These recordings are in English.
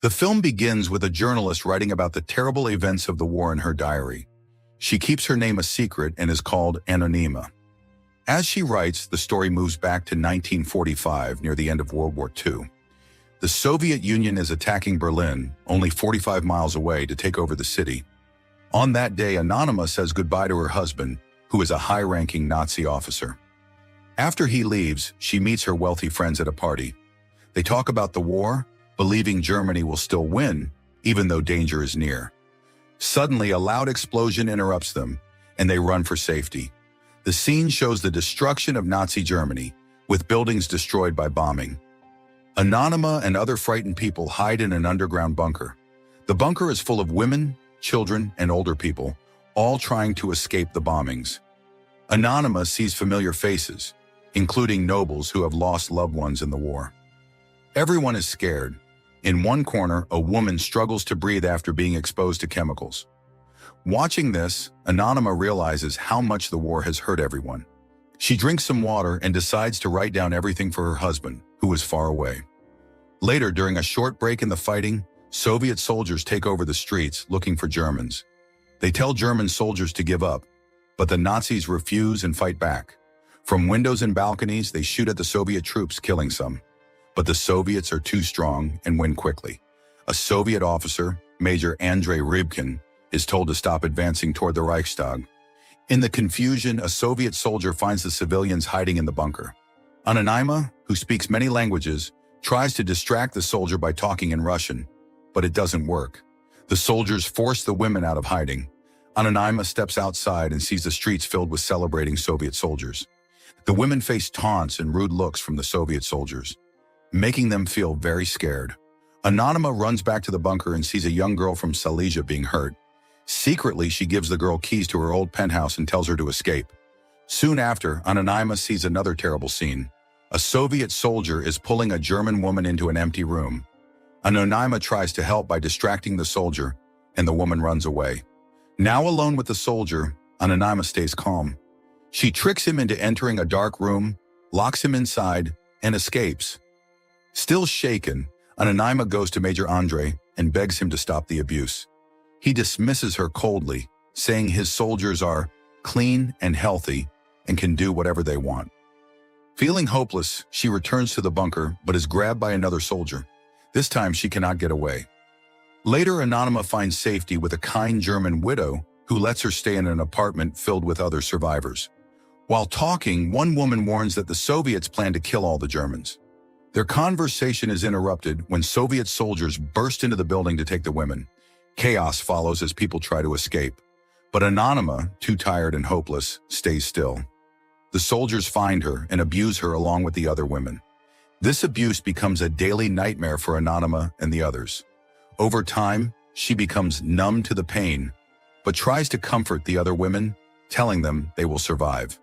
The film begins with a journalist writing about the terrible events of the war in her diary. She keeps her name a secret and is called Anonyma. As she writes, the story moves back to 1945, near the end of World War II. The Soviet Union is attacking Berlin, only 45 miles away, to take over the city. On that day, Anonyma says goodbye to her husband, who is a high-ranking Nazi officer. After he leaves, she meets her wealthy friends at a party. They talk about the war, believing Germany will still win, even though danger is near. Suddenly, a loud explosion interrupts them, and they run for safety. The scene shows the destruction of Nazi Germany, with buildings destroyed by bombing. Anonyma and other frightened people hide in an underground bunker. The bunker is full of women, children, and older people, all trying to escape the bombings. Anonyma sees familiar faces, including nobles who have lost loved ones in the war. Everyone is scared. In one corner, a woman struggles to breathe after being exposed to chemicals. Watching this, Anonyma realizes how much the war has hurt everyone. She drinks some water and decides to write down everything for her husband, who is far away. Later, during a short break in the fighting, Soviet soldiers take over the streets looking for Germans. They tell German soldiers to give up, but the Nazis refuse and fight back. From windows and balconies, they shoot at the Soviet troops, killing some. But the Soviets are too strong and win quickly. A Soviet officer, Major Andrei Rybkin, is told to stop advancing toward the Reichstag. In the confusion, a Soviet soldier finds the civilians hiding in the bunker. Anonyma, who speaks many languages, tries to distract the soldier by talking in Russian, but it doesn't work. The soldiers force the women out of hiding. Anonyma steps outside and sees the streets filled with celebrating Soviet soldiers. The women face taunts and rude looks from the Soviet soldiers, making them feel very scared. Anonyma runs back to the bunker and sees a young girl from Silesia being hurt. Secretly, she gives the girl keys to her old penthouse and tells her to escape. Soon after, Anonyma sees another terrible scene. A Soviet soldier is pulling a German woman into an empty room. Anonyma tries to help by distracting the soldier, and the woman runs away. Now alone with the soldier, Anonyma stays calm. She tricks him into entering a dark room, locks him inside, and escapes. Still shaken, Anonyma goes to Major Andrei and begs him to stop the abuse. He dismisses her coldly, saying his soldiers are clean and healthy and can do whatever they want. Feeling hopeless, she returns to the bunker but is grabbed by another soldier. This time she cannot get away. Later, Anonyma finds safety with a kind German widow who lets her stay in an apartment filled with other survivors. While talking, one woman warns that the Soviets plan to kill all the Germans. Their conversation is interrupted when Soviet soldiers burst into the building to take the women. Chaos follows as people try to escape. But Anonyma, too tired and hopeless, stays still. The soldiers find her and abuse her along with the other women. This abuse becomes a daily nightmare for Anonyma and the others. Over time, she becomes numb to the pain, but tries to comfort the other women, telling them they will survive.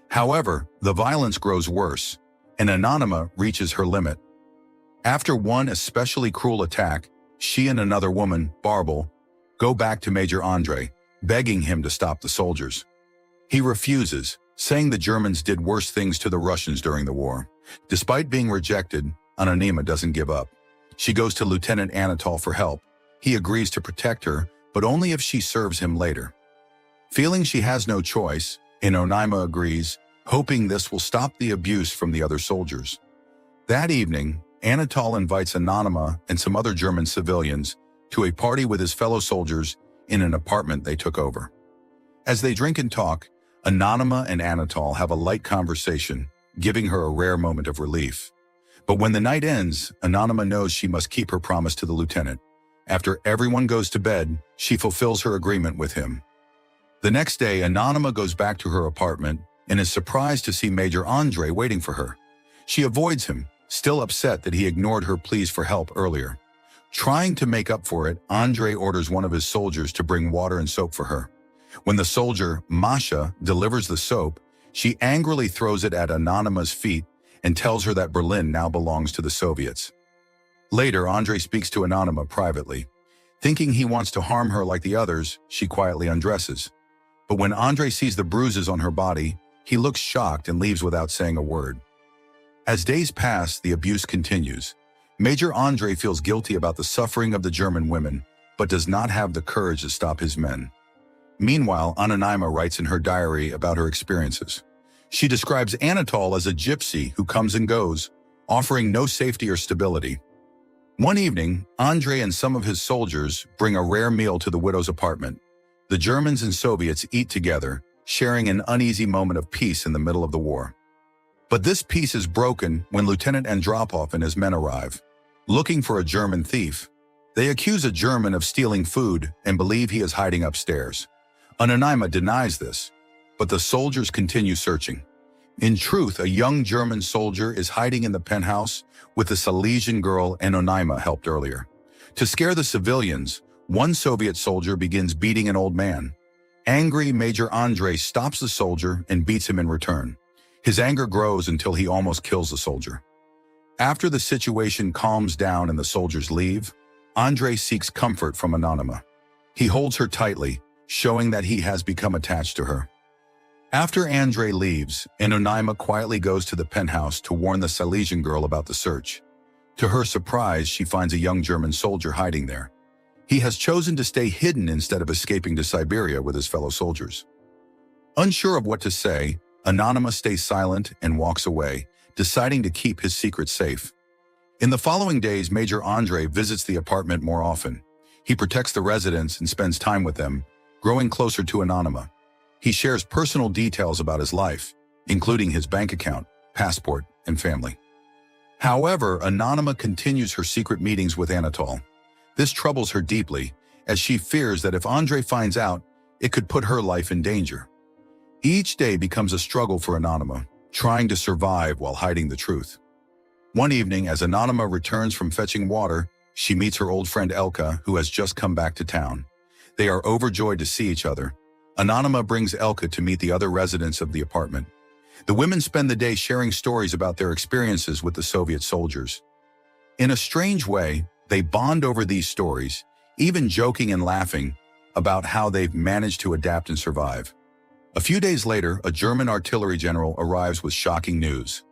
However, the violence grows worse, and Anonyma reaches her limit. After one especially cruel attack, she and another woman, Barbel, go back to Major Andrei, begging him to stop the soldiers. He refuses, saying the Germans did worse things to the Russians during the war. Despite being rejected, Anonyma doesn't give up. She goes to Lieutenant Anatol for help. He agrees to protect her, but only if she serves him later. Feeling she has no choice, Anonyma agrees, hoping this will stop the abuse from the other soldiers. That evening, Anatol invites Anonyma and some other German civilians to a party with his fellow soldiers in an apartment they took over. As they drink and talk, Anonyma and Anatol have a light conversation, giving her a rare moment of relief. But when the night ends, Anonyma knows she must keep her promise to the lieutenant. After everyone goes to bed, she fulfills her agreement with him. The next day, Anonyma goes back to her apartment and is surprised to see Major Andrei waiting for her. She avoids him, still upset that he ignored her pleas for help earlier. Trying to make up for it, Andrei orders one of his soldiers to bring water and soap for her. When the soldier, Masha, delivers the soap, she angrily throws it at Anonyma's feet and tells her that Berlin now belongs to the Soviets. Later, Andrei speaks to Anonyma privately. Thinking he wants to harm her like the others, she quietly undresses. But when Andrei sees the bruises on her body, he looks shocked and leaves without saying a word. As days pass, the abuse continues. Major Andre feels guilty about the suffering of the German women, but does not have the courage to stop his men. Meanwhile, Anonyma writes in her diary about her experiences. She describes Anatole as a gypsy who comes and goes, offering no safety or stability. One evening, Andre and some of his soldiers bring a rare meal to the widow's apartment. The Germans and Soviets eat together, sharing an uneasy moment of peace in the middle of the war. But this peace is broken when Lieutenant Andropov and his men arrive. Looking for a German thief, they accuse a German of stealing food and believe he is hiding upstairs. Anonyma denies this, but the soldiers continue searching. In truth, a young German soldier is hiding in the penthouse with the Silesian girl Anonyma helped earlier. To scare the civilians, one Soviet soldier begins beating an old man. Angry, Major Andre stops the soldier and beats him in return. His anger grows until he almost kills the soldier. After the situation calms down and the soldiers leave, Andre seeks comfort from Anonyma. He holds her tightly, showing that he has become attached to her. After Andre leaves, Anonyma quietly goes to the penthouse to warn the Silesian girl about the search. To her surprise, she finds a young German soldier hiding there. He has chosen to stay hidden instead of escaping to Siberia with his fellow soldiers. Unsure of what to say, Anonyma stays silent and walks away, deciding to keep his secret safe. In the following days, Major Andre visits the apartment more often. He protects the residents and spends time with them, growing closer to Anonyma. He shares personal details about his life, including his bank account, passport, and family. However, Anonyma continues her secret meetings with Anatole. This troubles her deeply, as she fears that if Andre finds out, it could put her life in danger. Each day becomes a struggle for Anonyma, trying to survive while hiding the truth. One evening, as Anonyma returns from fetching water, she meets her old friend Elka, who has just come back to town. They are overjoyed to see each other. Anonyma brings Elka to meet the other residents of the apartment. The women spend the day sharing stories about their experiences with the Soviet soldiers. In a strange way, they bond over these stories, even joking and laughing about how they've managed to adapt and survive. A few days later, a German artillery general arrives with shocking news.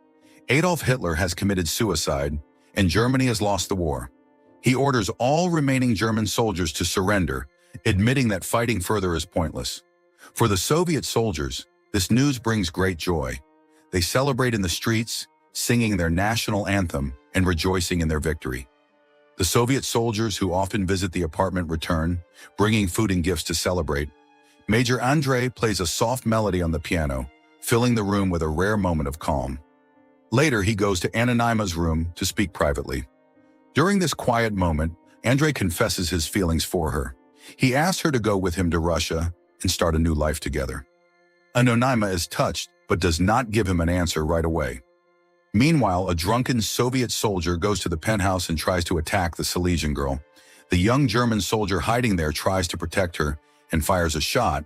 Adolf Hitler has committed suicide, and Germany has lost the war. He orders all remaining German soldiers to surrender, admitting that fighting further is pointless. For the Soviet soldiers, this news brings great joy. They celebrate in the streets, singing their national anthem and rejoicing in their victory. The Soviet soldiers who often visit the apartment return, bringing food and gifts to celebrate. Major Andre plays a soft melody on the piano, filling the room with a rare moment of calm. Later, he goes to Anonyma's room to speak privately. During this quiet moment, Andre confesses his feelings for her. He asks her to go with him to Russia and start a new life together. Anonyma is touched, but does not give him an answer right away. Meanwhile, a drunken Soviet soldier goes to the penthouse and tries to attack the Silesian girl. The young German soldier hiding there tries to protect her and fires a shot,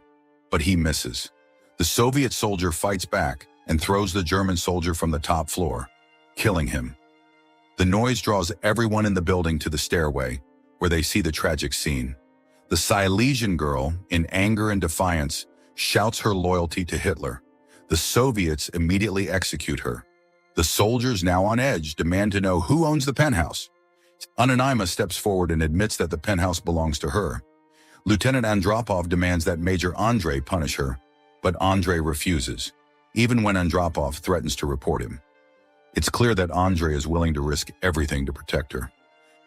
but he misses. The Soviet soldier fights back and throws the German soldier from the top floor, killing him. The noise draws everyone in the building to the stairway, where they see the tragic scene. The Silesian girl, in anger and defiance, shouts her loyalty to Hitler. The Soviets immediately execute her. The soldiers, now on edge, demand to know who owns the penthouse. Anonyma steps forward and admits that the penthouse belongs to her. Lieutenant Andropov demands that Major Andre punish her, but Andre refuses, even when Andropov threatens to report him. It's clear that Andre is willing to risk everything to protect her.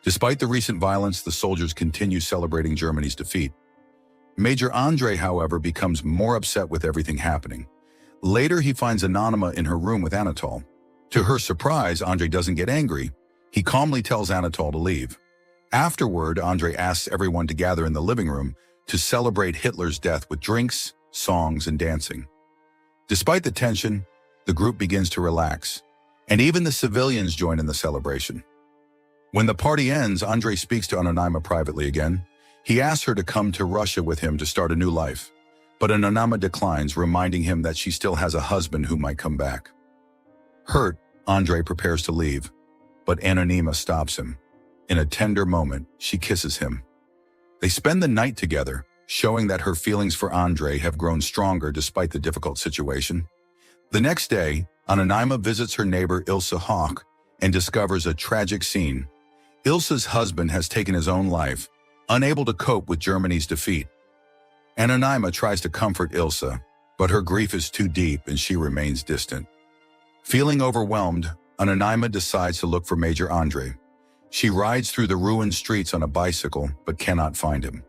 Despite the recent violence, the soldiers continue celebrating Germany's defeat. Major Andre, however, becomes more upset with everything happening. Later, he finds Anonyma in her room with Anatole. To her surprise, Andre doesn't get angry. He calmly tells Anatole to leave. Afterward, Andre asks everyone to gather in the living room to celebrate Hitler's death with drinks, songs, and dancing. Despite the tension, the group begins to relax, and even the civilians join in the celebration. When the party ends, Andre speaks to Anonyma privately again. He asks her to come to Russia with him to start a new life, but Anonyma declines, reminding him that she still has a husband who might come back. Hurt, Andre prepares to leave, but Anonyma stops him. In a tender moment, she kisses him. They spend the night together, showing that her feelings for Andre have grown stronger despite the difficult situation. The next day, Anonyma visits her neighbor Ilse Hawk and discovers a tragic scene. Ilse's husband has taken his own life, unable to cope with Germany's defeat. Anonyma tries to comfort Ilse, but her grief is too deep and she remains distant. Feeling overwhelmed, Anonyma decides to look for Major Andre. She rides through the ruined streets on a bicycle, but cannot find him.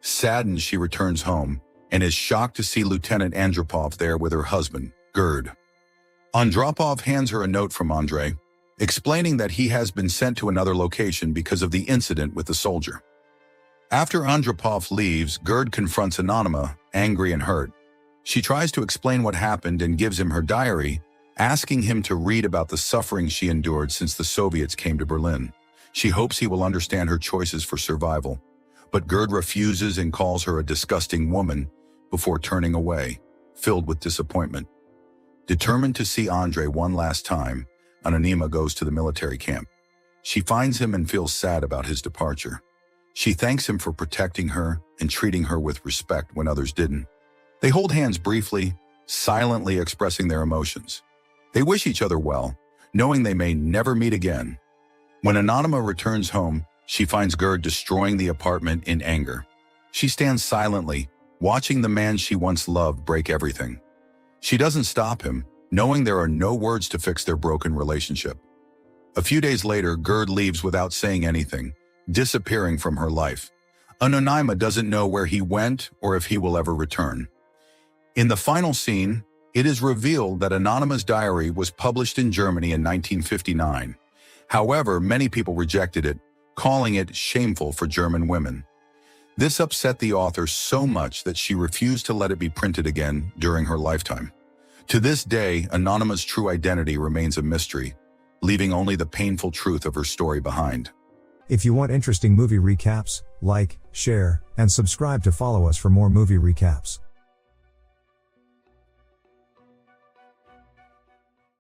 Saddened, she returns home and is shocked to see Lieutenant Andropov there with her husband, Gerd. Andropov hands her a note from Andre, explaining that he has been sent to another location because of the incident with the soldier. After Andropov leaves, Gerd confronts Anonyma, angry and hurt. She tries to explain what happened and gives him her diary, asking him to read about the suffering she endured since the Soviets came to Berlin. She hopes he will understand her choices for survival, but Gerd refuses and calls her a disgusting woman before turning away, filled with disappointment. Determined to see Andre one last time, Anonyma goes to the military camp. She finds him and feels sad about his departure. She thanks him for protecting her and treating her with respect when others didn't. They hold hands briefly, silently expressing their emotions. They wish each other well, knowing they may never meet again. When Anonyma returns home, she finds Gerd destroying the apartment in anger. She stands silently, watching the man she once loved break everything. She doesn't stop him, knowing there are no words to fix their broken relationship. A few days later, Gerd leaves without saying anything, disappearing from her life. Anonyma doesn't know where he went or if he will ever return. In the final scene, it is revealed that Anonyma's diary was published in Germany in 1959. However, many people rejected it, calling it shameful for German women. This upset the author so much that she refused to let it be printed again during her lifetime. To this day, Anonyma's true identity remains a mystery, leaving only the painful truth of her story behind. If you want interesting movie recaps, like, share, and subscribe to follow us for more movie recaps.